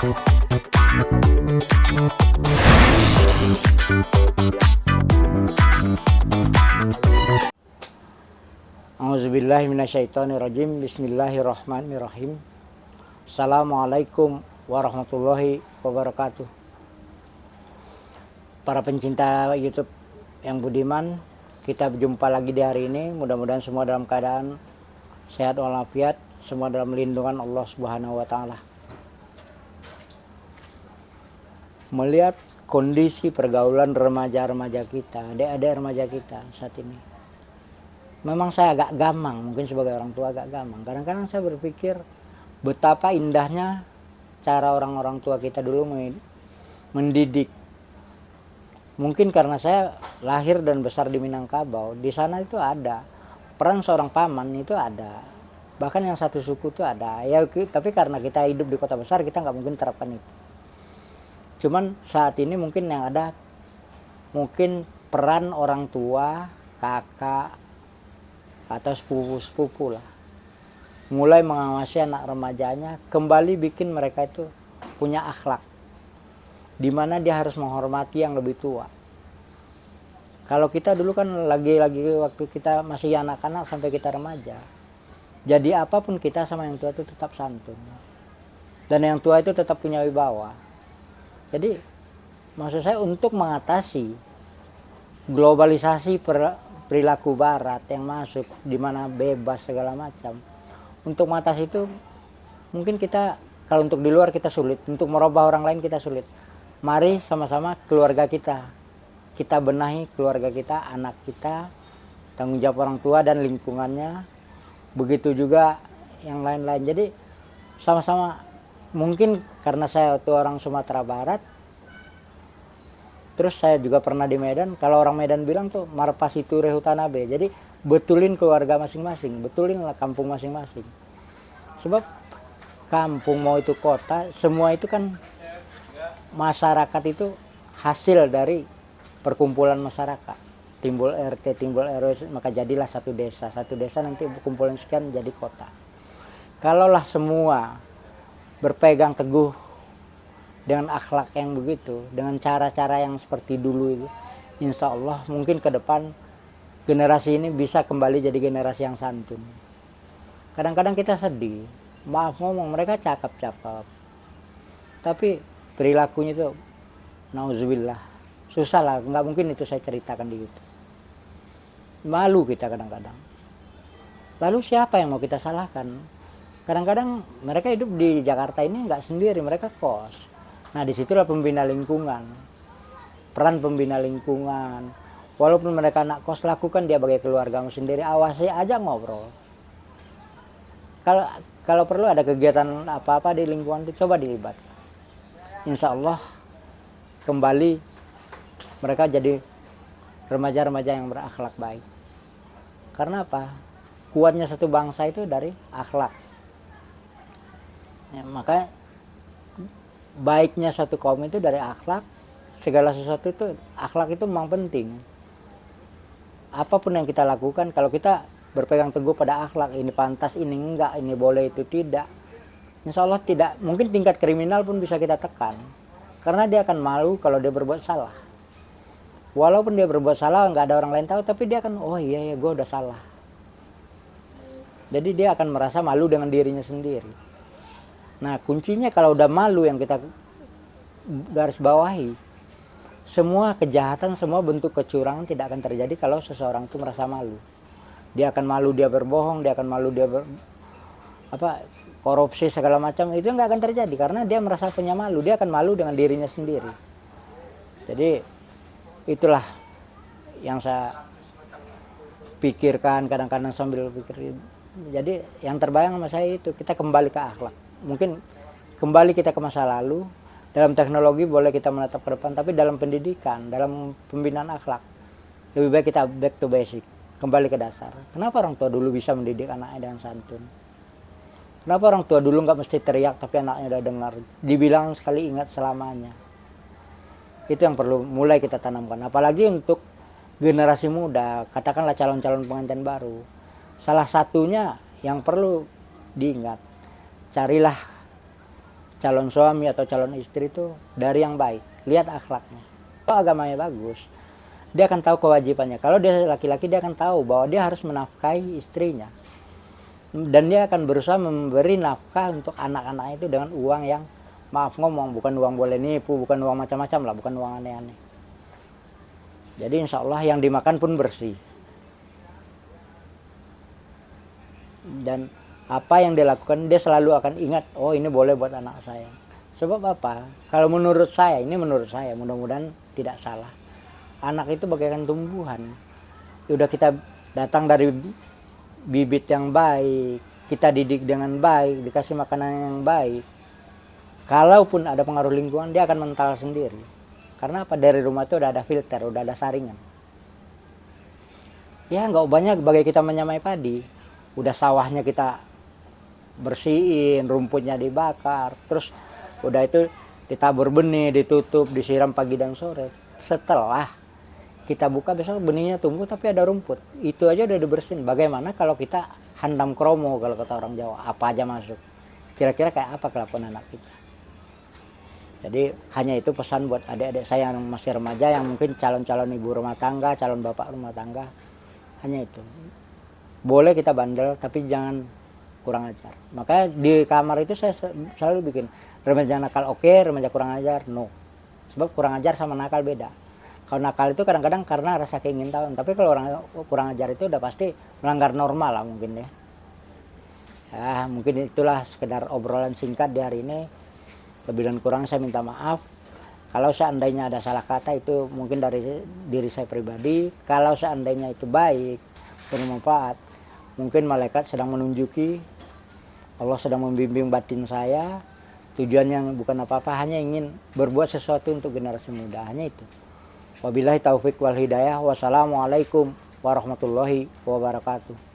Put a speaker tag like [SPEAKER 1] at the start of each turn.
[SPEAKER 1] A'udzubillahiminasyaitonirrajim. Bismillahirrahmanirrahim. Assalamualaikum warahmatullahi wabarakatuh. Para pencinta YouTube yang budiman, kita berjumpa lagi di hari ini. Mudah-mudahan semua dalam keadaan sehat walafiat, semua dalam lindungan Allah Subhanahu wa taala. Melihat kondisi pergaulan remaja-remaja kita, adik-adik remaja kita saat ini, memang saya agak gamang, mungkin sebagai orang tua agak gamang. Kadang-kadang saya berpikir betapa indahnya cara orang-orang tua kita dulu mendidik. Mungkin karena saya lahir dan besar di Minangkabau, di sana itu ada peran seorang paman, itu ada. Bahkan yang satu suku itu ada. Ya, tapi karena kita hidup di kota besar, kita nggak mungkin terapkan itu. Cuman saat ini mungkin yang ada, mungkin peran orang tua, kakak, atau sepupu-sepupu lah, mulai mengawasi anak remajanya, kembali bikin mereka itu punya akhlak, dimana dia harus menghormati yang lebih tua. Kalau kita dulu kan lagi-lagi waktu kita masih anak-anak sampai kita remaja, jadi apapun kita sama yang tua itu tetap santun, dan yang tua itu tetap punya wibawa. Jadi maksud saya untuk mengatasi globalisasi perilaku barat yang masuk, di mana bebas segala macam, untuk mengatasi itu mungkin kita, kalau untuk di luar kita sulit, untuk merubah orang lain kita sulit. Mari sama-sama keluarga kita benahi keluarga kita, anak kita, tanggung jawab orang tua dan lingkungannya, begitu juga yang lain-lain. Jadi sama-sama, mungkin karena saya itu orang Sumatera Barat, terus saya juga pernah di Medan. Kalau orang Medan bilang tuh marpasitu rehutanabe. Jadi betulin keluarga masing-masing, betulin lah kampung masing-masing. Sebab kampung mau itu kota, semua itu kan masyarakat itu hasil dari perkumpulan masyarakat. Timbul RT, timbul RW, maka jadilah satu desa. Satu desa nanti kumpulan sekian jadi kota. Kalaulah semua berpegang teguh dengan akhlak yang begitu, dengan cara-cara yang seperti dulu itu, insya Allah mungkin ke depan generasi ini bisa kembali jadi generasi yang santun. Kadang-kadang kita sedih, maaf ngomong, mereka cakep-cakep, tapi perilakunya itu nauzubillah, susah lah, nggak mungkin itu saya ceritakan di YouTube. Malu kita kadang-kadang. Lalu siapa yang mau kita salahkan? Kadang-kadang mereka hidup di Jakarta ini nggak sendiri, mereka kos. Nah, disitulah pembina lingkungan, peran pembina lingkungan. Walaupun mereka anak kos, lakukan dia bagi keluargamu sendiri, awasi aja, ngobrol. Kalau perlu ada kegiatan apa-apa di lingkungan itu, coba dilibatkan. Insya Allah kembali mereka jadi remaja-remaja yang berakhlak baik. Karena apa? Kuatnya satu bangsa itu dari akhlak. Ya, makanya baiknya satu kaum itu dari akhlak. Segala sesuatu itu, akhlak itu memang penting. Apapun yang kita lakukan, kalau kita berpegang teguh pada akhlak, ini pantas, ini enggak, ini boleh, itu tidak, insya Allah tidak, mungkin tingkat kriminal pun bisa kita tekan. Karena dia akan malu kalau dia berbuat salah. Walaupun dia berbuat salah, nggak ada orang lain tahu, tapi dia akan, oh iya ya, gue udah salah. Jadi dia akan merasa malu dengan dirinya sendiri. Nah, kuncinya kalau udah malu, yang kita garis bawahi, semua kejahatan, semua bentuk kecurangan tidak akan terjadi kalau seseorang itu merasa malu. Dia akan malu dia berbohong, dia akan malu dia korupsi segala macam, itu nggak akan terjadi karena dia merasa punya malu. Dia akan malu dengan dirinya sendiri. Jadi itulah yang saya pikirkan kadang-kadang sambil pikir. Jadi yang terbayang sama saya itu, kita kembali ke akhlak. Mungkin kembali kita ke masa lalu. Dalam teknologi boleh kita menatap ke depan, tapi dalam pendidikan, dalam pembinaan akhlak, lebih baik kita back to basic, kembali ke dasar. Kenapa orang tua dulu bisa mendidik anaknya dengan santun? Kenapa orang tua dulu nggak mesti teriak tapi anaknya udah dengar? Dibilang sekali ingat selamanya. Itu yang perlu mulai kita tanamkan. Apalagi untuk generasi muda, katakanlah calon-calon pengantin baru. Salah satunya yang perlu diingat, carilah calon suami atau calon istri itu dari yang baik, lihat akhlaknya. Kalau agamanya bagus, dia akan tahu kewajibannya. Kalau dia laki-laki, dia akan tahu bahwa dia harus menafkahi istrinya, dan dia akan berusaha memberi nafkah untuk anak-anak itu dengan uang yang, maaf ngomong, bukan uang boleh nipu, bukan uang macam-macam lah, bukan uang aneh-aneh. Jadi insya Allah yang dimakan pun bersih. Dan apa yang dia lakukan, dia selalu akan ingat, oh ini boleh buat anak saya. Sebab apa? Kalau menurut saya, ini menurut saya, mudah-mudahan tidak salah. Anak itu bagaikan tumbuhan. Udah kita datang dari bibit yang baik, kita didik dengan baik, dikasih makanan yang baik. Kalaupun ada pengaruh lingkungan, dia akan mental sendiri. Karena apa? Dari rumah itu udah ada filter, udah ada saringan. Ya nggak banyak bagai kita menyamai padi. Udah sawahnya kita bersihin, rumputnya dibakar, terus udah itu ditabur benih, ditutup, disiram pagi dan sore. Setelah kita buka, besok benihnya tumbuh tapi ada rumput. Itu aja udah dibersihin. Bagaimana kalau kita handam kromo, kalau kata orang Jawa, apa aja masuk. Kira-kira kayak apa kelakuan anak kita. Jadi hanya itu pesan buat adik-adik saya yang masih remaja, yang mungkin calon-calon ibu rumah tangga, calon bapak rumah tangga. Hanya itu. Boleh kita bandel, tapi jangan kurang ajar. Makanya di kamar itu saya selalu bikin remaja nakal oke, remaja kurang ajar no. Sebab kurang ajar sama nakal beda. Kalau nakal itu kadang-kadang karena rasa keingintahuan, tapi kalau orang kurang ajar itu udah pasti melanggar normal lah mungkin ya. Ya mungkin itulah sekedar obrolan singkat di hari ini. Lebih dan kurang saya minta maaf. Kalau seandainya ada salah kata, itu mungkin dari diri saya pribadi. Kalau seandainya itu baik, bermanfaat, mungkin malaikat sedang menunjuki, Allah sedang membimbing batin saya. Tujuannya bukan apa-apa, hanya ingin berbuat sesuatu untuk generasi muda, hanya itu. Wabillahi taufik wal hidayah. Wassalamualaikum warahmatullahi wabarakatuh.